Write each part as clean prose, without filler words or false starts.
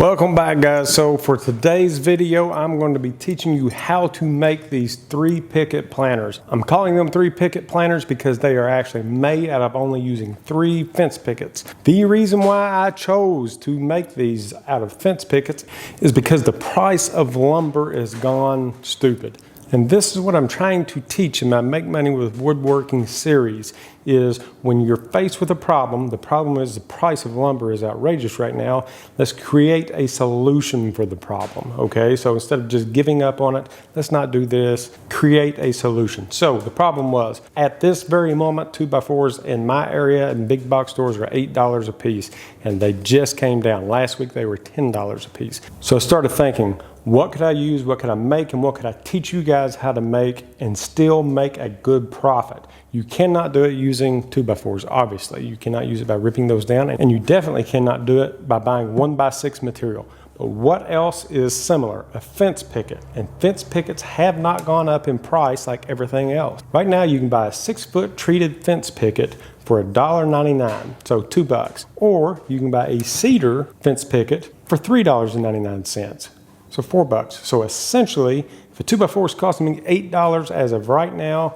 Welcome back, guys. So for today's video, I'm going to be teaching you how to make these 3 picket planters. I'm calling them 3 picket planters because they are actually made out of only using 3 fence pickets. The reason why I chose to make these out of fence pickets is because the price of lumber is gone stupid. And this is what I'm trying to teach in my Make Money with Woodworking series, is when you're faced with a problem, the problem is the price of lumber is outrageous right now. Let's create a solution for the problem, okay? So instead of just giving up on it, let's not do this, create a solution. So the problem was, at this very moment, 2x4s in my area in big box stores are $8 a piece, and they just came down. Last week they were $10 a piece. So I started thinking, what could I use, what could I make, and what could I teach you guys how to make and still make a good profit? You cannot do it using 2x4s, obviously. You cannot use it by ripping those down, and you definitely cannot do it by buying 1x6 material. But what else is similar? A fence picket. And fence pickets have not gone up in price like everything else. Right now you can buy a 6-foot treated fence picket for $1.99, so $2. Or you can buy a cedar fence picket for $3.99. So $4. So essentially, if a 2x4 is costing me $8 as of right now,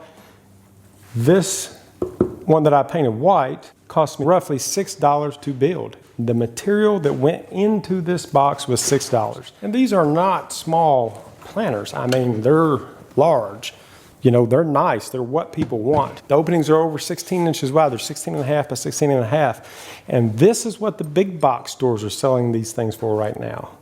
this one that I painted white cost me roughly $6 to build. The material that went into this box was $6. And these are not small planters. I mean, they're large. You know, they're nice. They're what people want. The openings are over 16 inches wide. They're 16.5 by 16.5. And this is what the big box stores are selling these things for right now.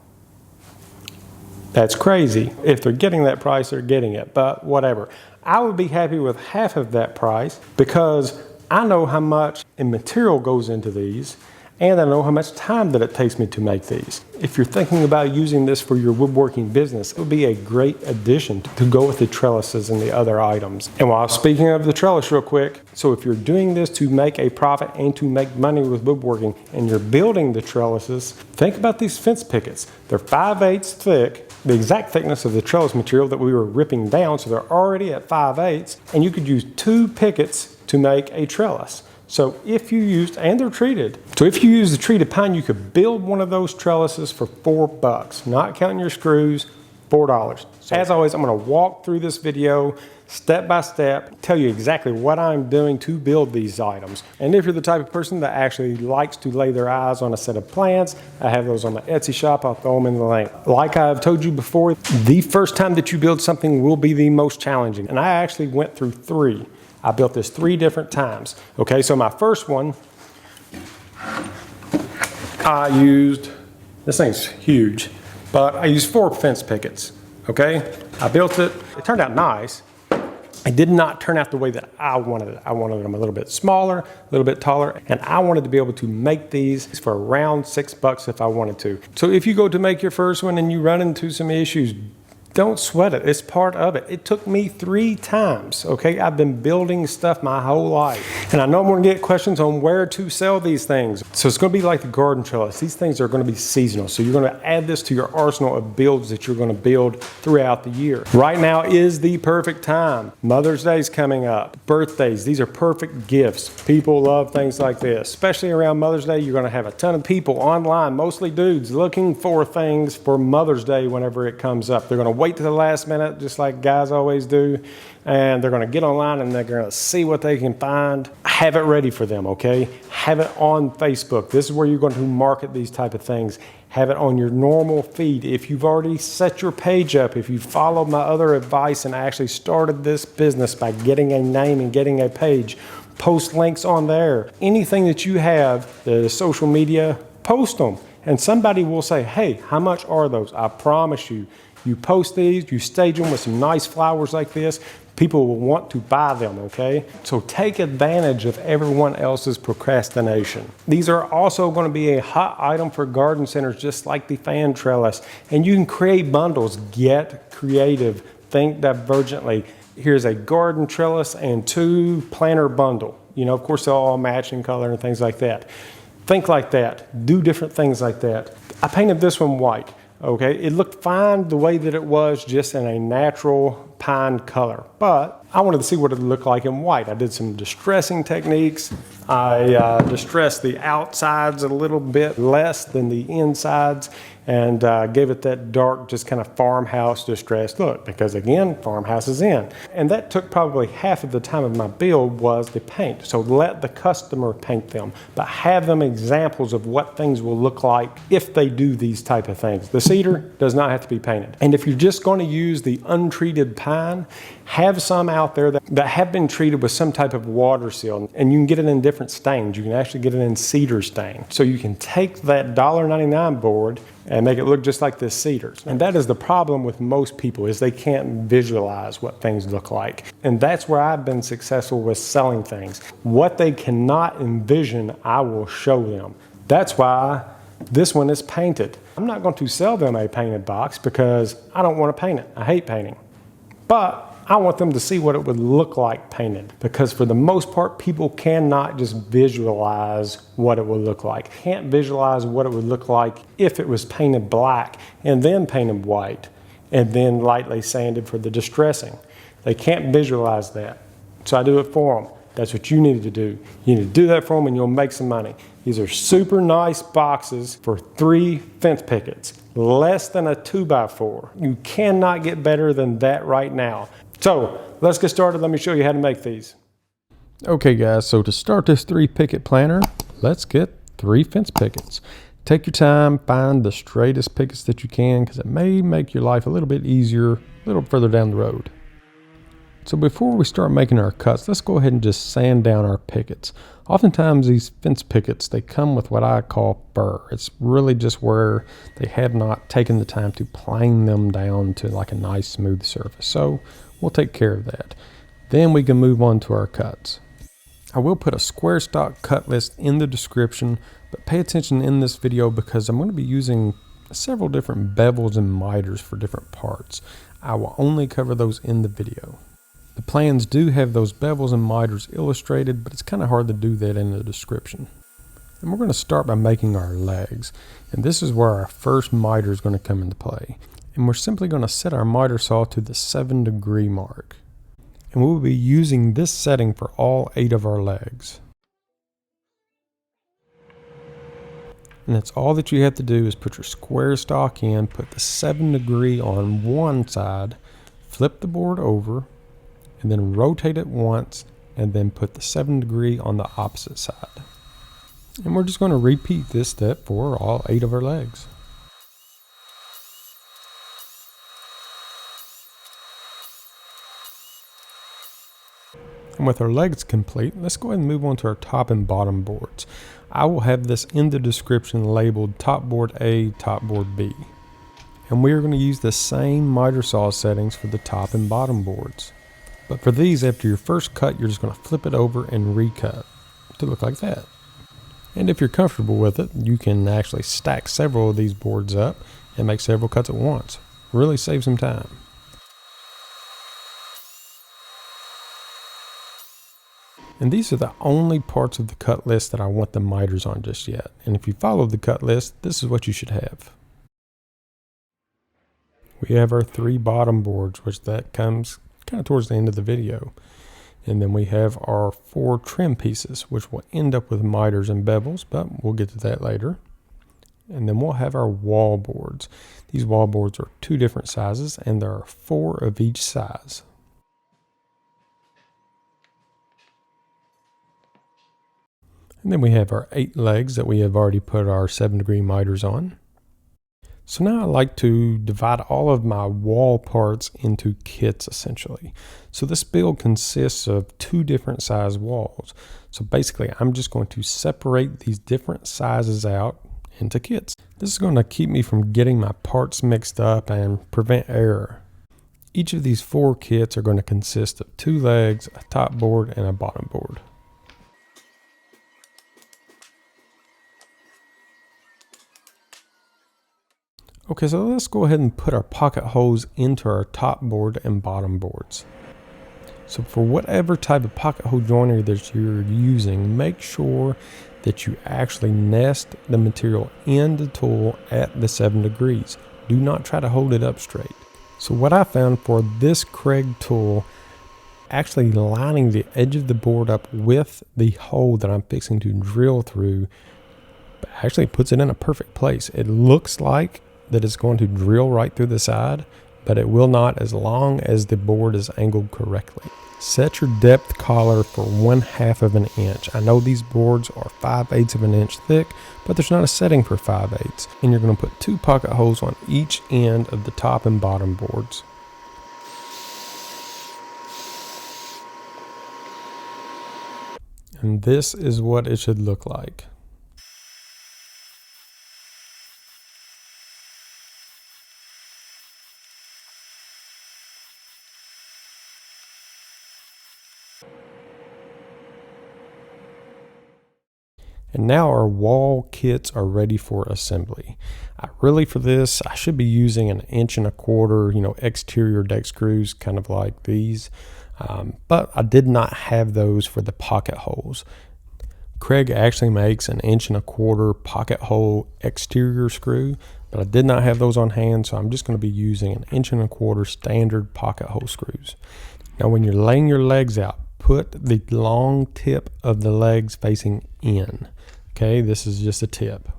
That's crazy. If they're getting that price, they're getting it, but whatever. I would be happy with half of that price because I know how much in material goes into these, and I know how much time that it takes me to make these. If you're thinking about using this for your woodworking business, it would be a great addition to go with the trellises and the other items. And while speaking of the trellis real quick, so if you're doing this to make a profit and to make money with woodworking and you're building the trellises, think about these fence pickets. They're 5/8 thick, the exact thickness of the trellis material that we were ripping down, so they're already at 5/8, and you could use 2 pickets to make a trellis. So if you used, and they're treated, so if you use the treated pine, you could build one of those trellises for $4, not counting your screws, $4. So as always, I'm gonna walk through this video step by step, tell you exactly what I'm doing to build these items. And if you're the type of person that actually likes to lay their eyes on a set of plans, I have those on my Etsy shop. I'll throw them in the link. Like I've told you before, the first time that you build something will be the most challenging. And I actually went through 3. I built this 3 different times. Okay, so my first one, I used, this thing's huge, but I used 4 fence pickets, okay? I built it, it turned out nice. It did not turn out the way that I wanted it. I wanted them a little bit smaller, a little bit taller, and I wanted to be able to make these for around $6 if I wanted to. So if you go to make your first one and you run into some issues, don't sweat it. It's part of it. It took me 3 times, okay? I've been building stuff my whole life. And I know I'm gonna get questions on where to sell these things. So it's gonna be like the garden trellis. These things are gonna be seasonal. So you're gonna add this to your arsenal of builds that you're gonna build throughout the year. Right now is the perfect time. Mother's Day's coming up, birthdays. These are perfect gifts. People love things like this. Especially around Mother's Day, you're gonna have a ton of people online, mostly dudes, looking for things for Mother's Day whenever it comes up. They're gonna wait to the last minute, just like guys always do, and they're going to get online and they're going to see what they can find. Have it ready for them, okay? Have it on Facebook. This is where you're going to market these type of things. Have it on your normal feed. If you've already set your page up, if you followed my other advice and actually started this business by getting a name and getting a page, post links on there. Anything that you have that is social media, post them. And somebody will say, hey, how much are those? I promise you. You post these, you stage them with some nice flowers like this, people will want to buy them, okay? So take advantage of everyone else's procrastination. These are also going to be a hot item for garden centers, just like the fan trellis. And you can create bundles. Get creative. Think divergently. Here's a garden trellis and 2 planter bundle. You know, of course, they'll all match in color and things like that. Think like that. Do different things like that. I painted this one white. Okay, it looked fine the way that it was, just in a natural pine color, but I wanted to see what it looked like in white. I did some distressing techniques. I distressed the outsides a little bit less than the insides, and gave it that dark, just kind of farmhouse distressed look, because again, farmhouse is in. And that took probably half of the time of my build was the paint. So let the customer paint them, but have them examples of what things will look like if they do these type of things. The cedar does not have to be painted. And if you're just going to use the untreated pine, have some out there that have been treated with some type of water seal, and you can get it in different stains. You can actually get it in cedar stain. So you can take that $1.99 board and make it look just like this cedar. And that is the problem with most people, is they can't visualize what things look like. And that's where I've been successful with selling things. What they cannot envision, I will show them. That's why this one is painted. I'm not going to sell them a painted box because I don't want to paint it. I hate painting. But I want them to see what it would look like painted, because for the most part, people cannot just visualize what it would look like. Can't visualize what it would look like if it was painted black and then painted white and then lightly sanded for the distressing. They can't visualize that. So I do it for them. That's what you need to do. You need to do that for them and you'll make some money. These are super nice boxes for 3 fence pickets, less than a 2x4. You cannot get better than that right now. So let's get started. Let me show you how to make these. Okay guys, so to start this 3 picket planter, let's get 3 fence pickets. Take your time, find the straightest pickets that you can, because it may make your life a little bit easier a little further down the road. So before we start making our cuts, let's go ahead and just sand down our pickets. Oftentimes these fence pickets, they come with what I call fur. It's really just where they have not taken the time to plane them down to like a nice smooth surface. So we'll take care of that. Then we can move on to our cuts. I will put a square stock cut list in the description, but pay attention in this video because I'm going to be using several different bevels and miters for different parts. I will only cover those in the video. The plans do have those bevels and miters illustrated, but it's kind of hard to do that in the description. And we're going to start by making our legs. And this is where our first miter is going to come into play. And we're simply going to set our miter saw to the 7-degree mark. And we'll be using this setting for all 8 of our legs. And that's all that you have to do is put your square stock in, put the 7-degree on one side, flip the board over, and then rotate it once, and then put the 7-degree on the opposite side. And we're just going to repeat this step for all 8 of our legs. And with our legs complete, let's go ahead and move on to our top and bottom boards. I will have this in the description labeled top board A, top board B. And we are going to use the same miter saw settings for the top and bottom boards. But for these, after your first cut, you're just going to flip it over and recut to look like that. And if you're comfortable with it, you can actually stack several of these boards up and make several cuts at once. Really save some time. And these are the only parts of the cut list that I want the miters on just yet. And if you follow the cut list, this is what you should have. We have our 3 bottom boards, which that comes kind of towards the end of the video. And then we have our 4 trim pieces, which will end up with miters and bevels, but we'll get to that later. And then we'll have our wall boards. These wall boards are 2 different sizes, and there are 4 of each size. And then we have our 8 legs that we have already put our 7-degree miters on. So now I like to divide all of my wall parts into kits essentially. So this build consists of 2 different size walls. So basically I'm just going to separate these different sizes out into kits. This is going to keep me from getting my parts mixed up and prevent error. Each of these 4 kits are going to consist of 2 legs, a top board, and a bottom board. Okay, so let's go ahead and put our pocket holes into our top board and bottom boards. So for whatever type of pocket hole joinery that you're using, make sure that you actually nest the material in the tool at the 7 degrees. Do not try to hold it up straight. So what I found for this Craig tool, actually lining the edge of the board up with the hole that I'm fixing to drill through, actually puts it in a perfect place. It looks like that it's going to drill right through the side, but it will not as long as the board is angled correctly. Set your depth collar for 1/2 of an inch. I know these boards are 5/8 of an inch thick, but there's not a setting for 5/8. And you're going to put 2 pocket holes on each end of the top and bottom boards. And this is what it should look like. And now our wall kits are ready for assembly. For this, I should be using 1.25 inch, exterior deck screws, kind of like these. But I did not have those for the pocket holes. Craig actually makes 1.25 inch pocket hole exterior screw, but I did not have those on hand, so I'm just going to be using 1.25 inch standard pocket hole screws. Now when you're laying your legs out, put the long tip of the legs facing in. Okay, this is just a tip.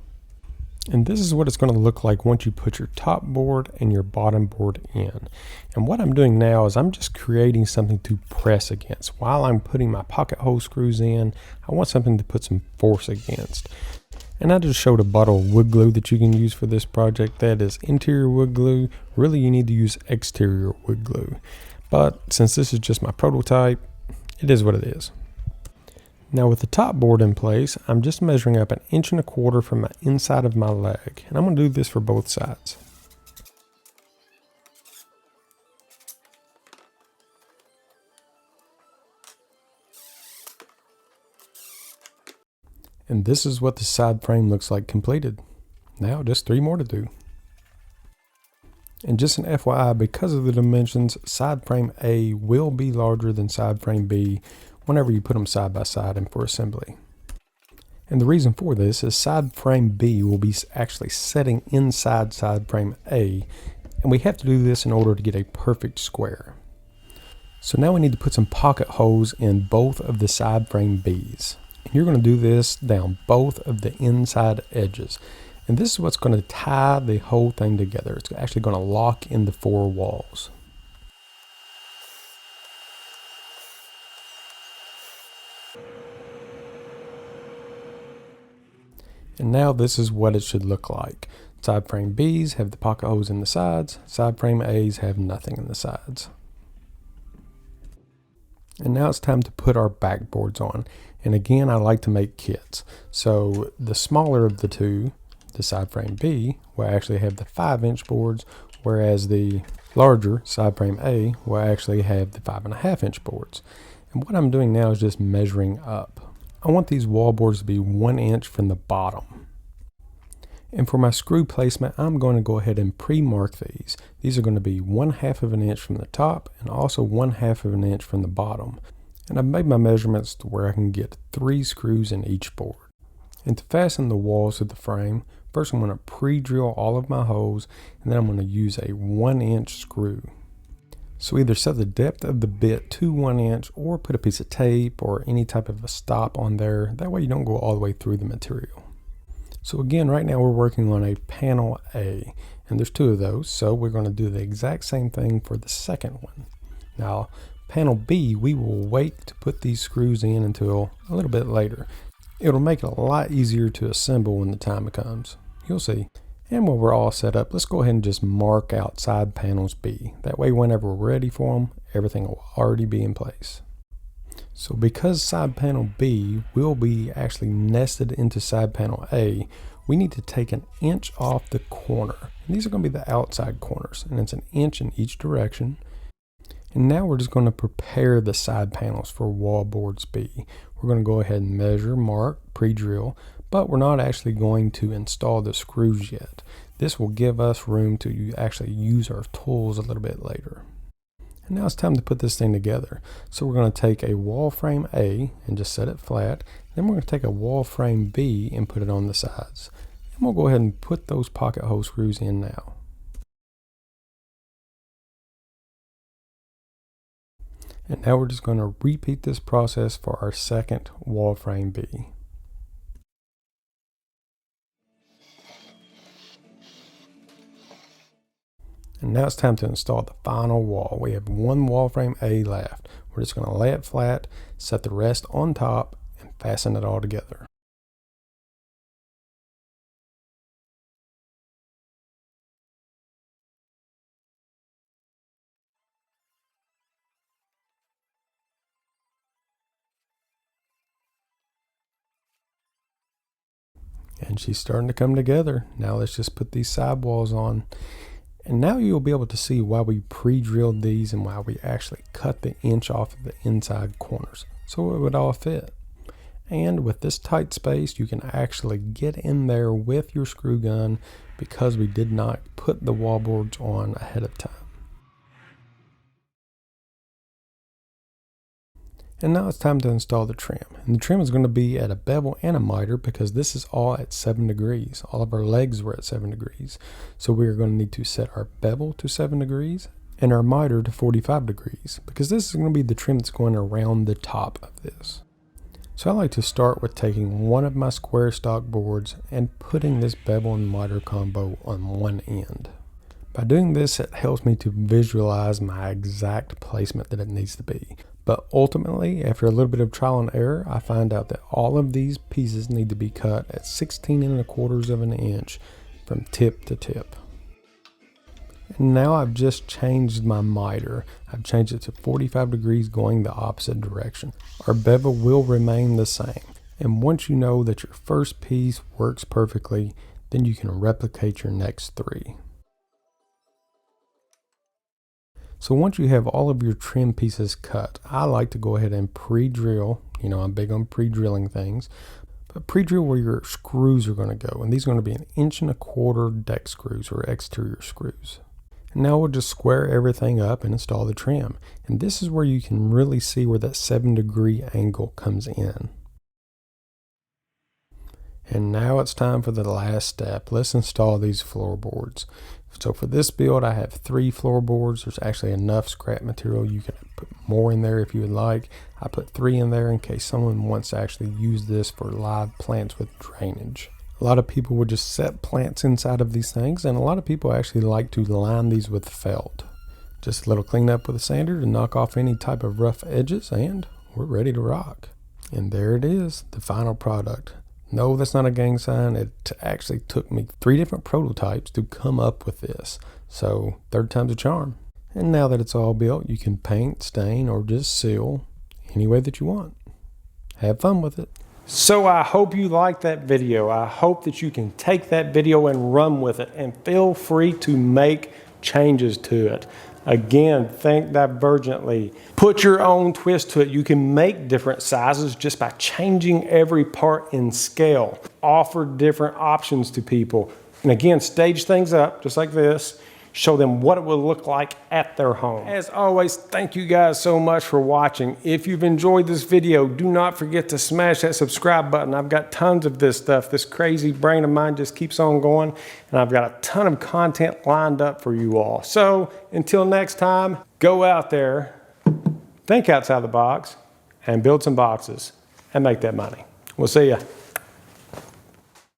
And this is what it's going to look like once you put your top board and your bottom board in. And what I'm doing now is I'm just creating something to press against. While I'm putting my pocket hole screws in, I want something to put some force against. And I just showed a bottle of wood glue that you can use for this project. That is interior wood glue. Really, you need to use exterior wood glue. But since this is just my prototype, it is what it is. Now with the top board in place, I'm just measuring up 1.25 inch from the inside of my leg. And I'm going to do this for both sides. And this is what the side frame looks like completed. Now just 3 more to do. And just an FYI, because of the dimensions, side frame A will be larger than side frame B whenever you put them side by side and for assembly. And the reason for this is side frame B will be actually setting inside side frame A, and we have to do this in order to get a perfect square. So now we need to put some pocket holes in both of the side frame Bs. And you're going to do this down both of the inside edges. And this is what's going to tie the whole thing together. It's actually going to lock in the 4 walls. And now this is what it should look like. Side frame Bs have the pocket holes in the sides. Side frame As have nothing in the sides. And now it's time to put our backboards on. And again, I like to make kits. So the smaller of the two, the side frame B, will actually have the 5-inch boards, whereas the larger side frame A will actually have the 5.5-inch boards. And what I'm doing now is just measuring up. I want these wall boards to be 1 inch from the bottom. And for my screw placement, I'm going to go ahead and pre-mark these. These are going to be 1/2 of an inch from the top and also 1/2 of an inch from the bottom. And I've made my measurements to where I can get 3 screws in each board. And to fasten the walls of the frame, first I'm going to pre-drill all of my holes, and then I'm going to use a 1-inch screw. So either set the depth of the bit to 1 inch or put a piece of tape or any type of a stop on there. That way you don't go all the way through the material. So again, right now we're working on a panel A, and there's 2 of those. So we're going to do the exact same thing for the second one. Now, panel B, we will wait to put these screws in until a little bit later. It'll make it a lot easier to assemble when the time comes. You'll see. And when we're all set up, let's go ahead and just mark out side panels B. That way, whenever we're ready for them, everything will already be in place. So because side panel B will be actually nested into side panel A, we need to take 1 inch off the corner. And these are going to be the outside corners, and it's 1 inch in each direction. And now we're just going to prepare the side panels for wall boards B. We're going to go ahead and measure, mark, pre-drill, but we're not actually going to install the screws yet. This will give us room to actually use our tools a little bit later. And now it's time to put this thing together. So we're going to take a wall frame A and just set it flat. Then we're going to take a wall frame B and put it on the sides. And we'll go ahead and put those pocket hole screws in now. And now we're just going to repeat this process for our second wall frame B. And now it's time to install the final wall. We have one wall frame A left. We're just going to lay it flat, set the rest on top, and fasten it all together. And she's starting to come together. Now let's just put these sidewalls on. And now you'll be able to see why we pre-drilled these and why we actually cut the inch off of the inside corners so it would all fit. And with this tight space, you can actually get in there with your screw gun because we did not put the wallboards on ahead of time. And now it's time to install the trim. And the trim is going to be at a bevel and a miter because this is all at 7 degrees. All of our legs were at 7 degrees. So we are going to need to set our bevel to 7 degrees and our miter to 45 degrees because this is going to be the trim that's going around the top of this. So I like to start with taking one of my square stock boards and putting this bevel and miter combo on one end. By doing this, it helps me to visualize my exact placement that it needs to be. But ultimately, after a little bit of trial and error, I find out that all of these pieces need to be cut at 16 1/4 of an inch from tip to tip. And now I've just changed my miter. I've changed it to 45 degrees going the opposite direction. Our bevel will remain the same. And once you know that your first piece works perfectly, then you can replicate your next 3. So once you have all of your trim pieces cut, I like to go ahead and pre-drill. You know, I'm big on pre-drilling things. But pre-drill where your screws are going to go. And these are going to be 1 1/4 deck screws or exterior screws. And now we'll just square everything up and install the trim. And this is where you can really see where that 7-degree angle comes in. And now it's time for the last step. Let's install these floorboards. So for this build, I have 3 floorboards. There's actually enough scrap material. You can put more in there if you would like. I put 3 in there in case someone wants to actually use this for live plants with drainage. A lot of people would just set plants inside of these things, and a lot of people actually like to line these with felt. Just a little cleanup with a sander to knock off any type of rough edges, and we're ready to rock. And there it is, the final product. No, that's not a gang sign. It actually took me 3 different prototypes to come up with this. So, 3rd time's a charm. And now that it's all built, you can paint, stain, or just seal any way that you want. Have fun with it. So I hope you liked that video. I hope that you can take that video and run with it, and feel free to make changes to it. Again, think divergently. Put your own twist to it. You can make different sizes just by changing every part in scale. Offer different options to people. And again, stage things up just like this. Show them what it will look like at their home. As always, thank you guys so much for watching. If you've enjoyed this video, do not forget to smash that subscribe button. I've got tons of this stuff. This crazy brain of mine just keeps on going, and I've got a ton of content lined up for you all. So until next time, go out there, think outside the box, and build some boxes and make that money. We'll see ya.